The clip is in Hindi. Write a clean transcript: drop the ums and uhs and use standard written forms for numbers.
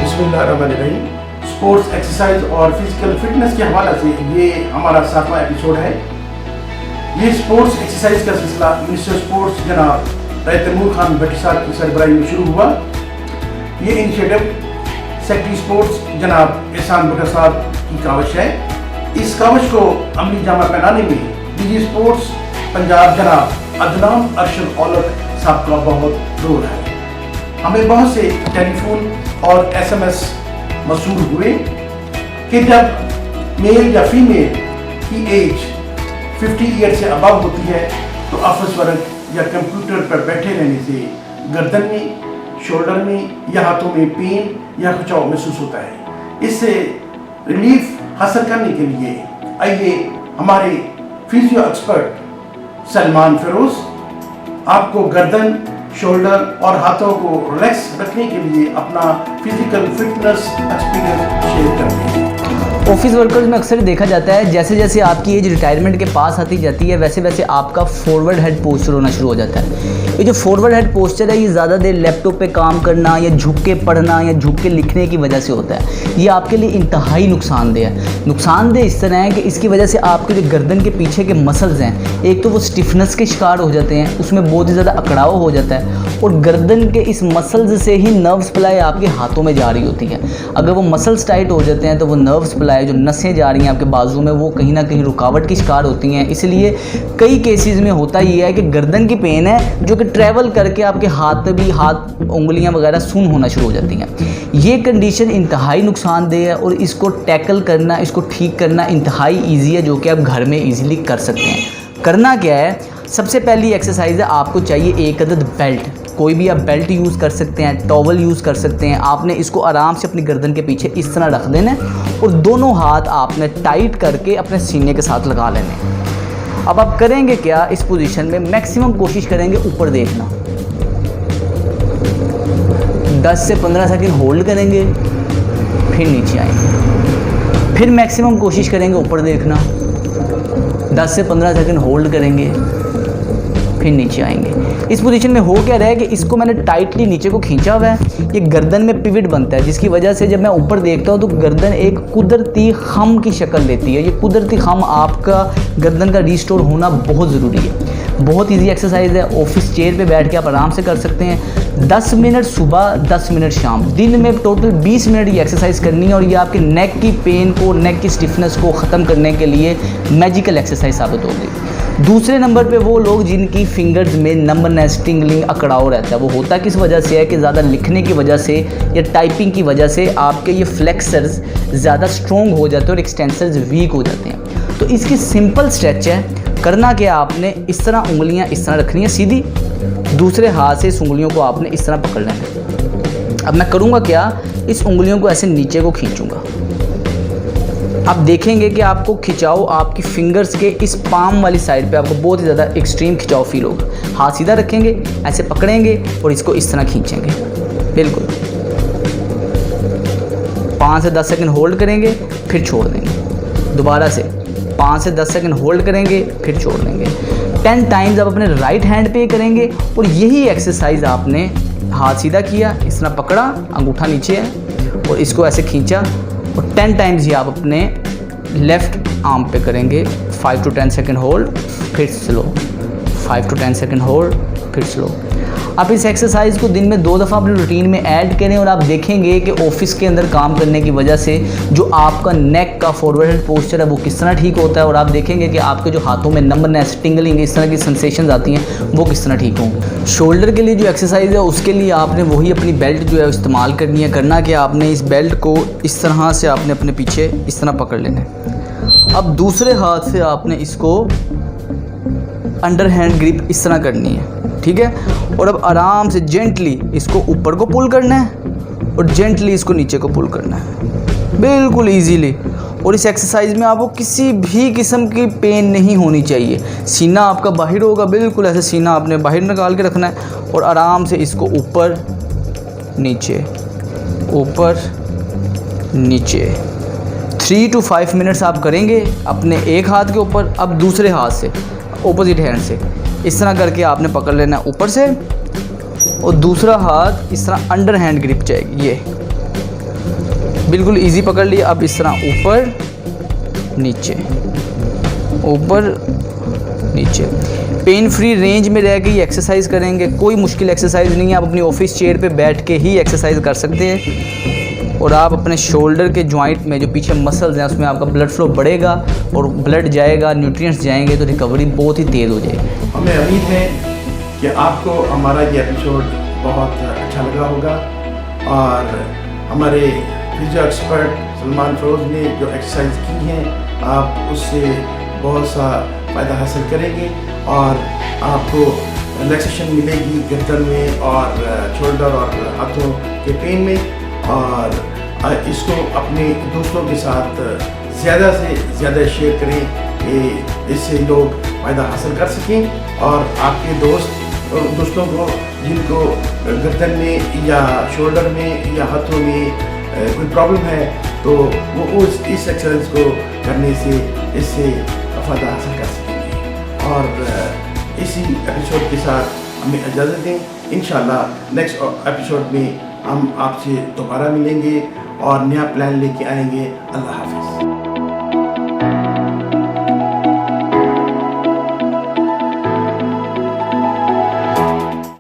बिस्मिल्लाहिर्रहमानिर्रहीम। स्पोर्ट्स एक्सरसाइज और फिजिकल फिटनेस के हवाले से ये हमारा 7वां एपिसोड है। ये स्पोर्ट्स एक्सरसाइज का सिलसिला मिनिस्टर स्पोर्ट्स जनाब तैमूर खान भट्टी साहब की सरबराही में शुरू हुआ। ये इनिशिएटिव सेक्रेटरी स्पोर्ट्स जनाब एहसान भट्टा साहब की काविश है। इस काविश को अमली जामा पहनाने में डीजी स्पोर्ट्स पंजाब जनाब अदनान अरशद औलख साहब का बहुत रोल है। हमें बहुत से टेलीफोन और SMS मसूल हुए कि जब मेल या फीमेल की एज 50 ईयर से अबव होती है तो ऑफिस वर्क या कंप्यूटर पर बैठे रहने से गर्दन में, शोल्डर में या हाथों में पेन या खिंचाव महसूस होता है। इससे रिलीफ हासिल करने के लिए आइए हमारे फिजियो एक्सपर्ट सलमान फिरोज आपको गर्दन, शोल्डर और हाथों को रिलैक्स रखने के लिए अपना फिजिकल फिटनेस एक्सपीरियंस शेयर करते हैं। ऑफिस वर्कर्स में अक्सर देखा जाता है जैसे जैसे आपकी एज रिटायरमेंट के पास आती जाती है वैसे वैसे आपका फॉरवर्ड हेड पोस्चर होना शुरू हो जाता है। ये जो फॉरवर्ड हेड पोस्चर है ये ज़्यादा देर लैपटॉप पे काम करना या झुक के पढ़ना या झुक के लिखने की वजह से होता है। ये आपके लिए इंतहाई नुकसानदेह है। नुकसानदेह इस तरह है कि इसकी वजह से आपके जो गर्दन के पीछे के मसल्स हैं एक तो वो स्टिफनेस के शिकार हो जाते हैं, उसमें बहुत ही ज़्यादा अकड़ाव हो जाता है और गर्दन के इस मसल्स से ही नर्व सप्लाई आपके हाथों में जा रही होती है। अगर वो मसल्स टाइट हो जाते हैं तो वो नर्व सप्लाई जो नसें जा रही हैं आपके बाजू में वो कहीं ना कहीं रुकावट की शिकार होती हैं। इसलिए कई केसेस में होता ये है कि गर्दन की पेन है जो कि ट्रैवल करके आपके हाथ पे भी हाथ उंगलियां वगैरह सुन्न होना शुरू हो जाती हैं। ये कंडीशन इंतहाई नुकसानदेह है और इसको टैकल करना, इसको ठीक करना इंतहाई ईजी है जो कि आप घर में ईजिली कर सकते हैं। करना क्या है, सबसे पहली एक्सरसाइज है आपको चाहिए एक अदद बेल्ट। कोई भी आप बेल्ट यूज़ कर सकते हैं, टॉवल यूज़ कर सकते हैं। आपने इसको आराम से अपनी गर्दन के पीछे इस तरह रख देना है और दोनों हाथ आपने टाइट करके अपने सीने के साथ लगा लेने हैं। अब आप करेंगे क्या, इस पोजीशन में मैक्सिमम कोशिश करेंगे ऊपर देखना। 10 से 15 सेकंड होल्ड करेंगे, फिर नीचे आएंगे, फिर मैक्सिमम कोशिश करेंगे ऊपर देखना। 10 से 15 सेकंड होल्ड करेंगे, फिर नीचे आएंगे। इस पोजीशन में हो क्या रहा है कि इसको मैंने टाइटली नीचे को खींचा हुआ है, ये गर्दन में पिवट बनता है जिसकी वजह से जब मैं ऊपर देखता हूँ तो गर्दन एक कुदरती खम की शक्ल लेती है। ये कुदरती खम आपका गर्दन का रिस्टोर होना बहुत ज़रूरी है। बहुत इजी एक्सरसाइज है, ऑफिस चेयर पे बैठ के आप आराम से कर सकते हैं। 10 मिनट सुबह, 10 मिनट शाम, दिन में टोटल 20 मिनट ये एक्सरसाइज करनी है और ये आपके नेक की पेन को, नेक की स्टिफनेस को ख़त्म करने के लिए मैजिकल एक्सरसाइज साबित होगी। दूसरे नंबर पे वो लोग जिनकी फिंगर्स में नंबरनेस, टिंगलिंग, अकड़ाव रहता है, वो होता किस वजह से है कि ज़्यादा लिखने की वजह से या टाइपिंग की वजह से आपके ये फ्लेक्सर्स ज़्यादा स्ट्रॉन्ग हो जाते हैं और एक्सटेंसर्स वीक हो जाते हैं। तो इसकी सिंपल स्ट्रेच है। करना क्या, आपने इस तरह उंगलियां इस तरह रखनी है सीधी, दूसरे हाथ से इस उंगलियों को आपने इस तरह पकड़ लेना है। अब मैं करूँगा क्या, इस उंगलियों को ऐसे नीचे को खींचूँगा। आप देखेंगे कि आपको खिंचाव आपकी फिंगर्स के इस पाम वाली साइड पे आपको बहुत ही ज़्यादा एक्सट्रीम खिंचाव फील होगा। हाथ सीधा रखेंगे, ऐसे पकड़ेंगे और इसको इस तरह खींचेंगे। बिल्कुल 5 से 10 सेकंड होल्ड करेंगे, फिर छोड़ देंगे। दोबारा से 5 से 10 सेकंड होल्ड करेंगे, फिर छोड़ देंगे। 10 टाइम्स आप अपने राइट हैंड पे करेंगे और यही एक्सरसाइज आपने हाथ सीधा किया, इस तरह पकड़ा, अंगूठा नीचे है और इसको ऐसे खींचा और 10 टाइम्स ही आप अपने लेफ़्ट आर्म पे करेंगे। 5 to 10 सेकंड होल्ड, फिर स्लो, 5 to 10 सेकंड होल्ड, फिर स्लो। आप इस एक्सरसाइज को दिन में 2 दफ़ा अपने रूटीन में ऐड करें और आप देखेंगे कि ऑफिस के अंदर काम करने की वजह से जो आपका नेक का फॉरवर्ड हेड पोस्चर है वो किस तरह ठीक होता है और आप देखेंगे कि आपके जो हाथों में नंबरनेस, टिंगलिंग, इस तरह की सेंसेशंस आती हैं वो किस तरह ठीक हों। शोल्डर के लिए जो एक्सरसाइज है उसके लिए आपने वही अपनी बेल्ट जो है इस्तेमाल करनी है। करना कि आपने इस बेल्ट को इस तरह से आपने अपने पीछे इस तरह पकड़ लेना है। अब दूसरे हाथ से आपने इसको अंडर हैंड ग्रिप इस तरह करनी है, ठीक है। और अब आराम से जेंटली इसको ऊपर को पुल करना है और जेंटली इसको नीचे को पुल करना है, बिल्कुल इजीली। और इस एक्सरसाइज में आपको किसी भी किस्म की पेन नहीं होनी चाहिए। सीना आपका बाहर होगा, बिल्कुल ऐसे सीना आपने बाहर निकाल के रखना है और आराम से इसको ऊपर नीचे, ऊपर नीचे 3 to 5 मिनट्स आप करेंगे अपने एक हाथ के ऊपर। अब दूसरे हाथ से ऑपोजिट हैंड से इस तरह करके आपने पकड़ लेना है ऊपर से और दूसरा हाथ इस तरह अंडर हैंड ग्रिप जाएगी, ये बिल्कुल इजी पकड़ लिया। अब इस तरह ऊपर नीचे, ऊपर नीचे, पेन फ्री रेंज में रह के ये एक्सरसाइज करेंगे। कोई मुश्किल एक्सरसाइज नहीं है, आप अपनी ऑफिस चेयर पे बैठ के ही एक्सरसाइज कर सकते हैं। और आप अपने शोल्डर के जॉइंट में जो पीछे मसल्स हैं उसमें आपका ब्लड फ्लो बढ़ेगा और ब्लड जाएगा, न्यूट्रिएंट्स जाएंगे, तो रिकवरी बहुत ही तेज़ हो जाएगी। हमें उम्मीद है कि आपको हमारा ये एपिसोड बहुत अच्छा लगा होगा और हमारे फिजियो एक्सपर्ट सलमान फरोज ने जो एक्सरसाइज की हैं आप उससे बहुत सा फ़ायदा हासिल करेंगे और आपको रिलैक्सेशन मिलेगी गर्दन में और शोल्डर और हाथों के पेन में। और इसको अपने दोस्तों के साथ ज़्यादा से ज़्यादा शेयर करें कि इससे लोग फ़ायदा हासिल कर सकें और आपके दोस्तों को जिनको गर्दन में या शोल्डर में या हाथों में कोई प्रॉब्लम है तो वो इस एक्सरसाइज को करने से इससे फ़ायदा हासिल कर सकेंगे। और इसी एपिसोड के साथ हमें इजाज़त दें। इंशाल्लाह नेक्स्ट एपिसोड में हम आपसे दोबारा मिलेंगे और नया प्लान लेके आएंगे। अल्लाह हाफ़िज़।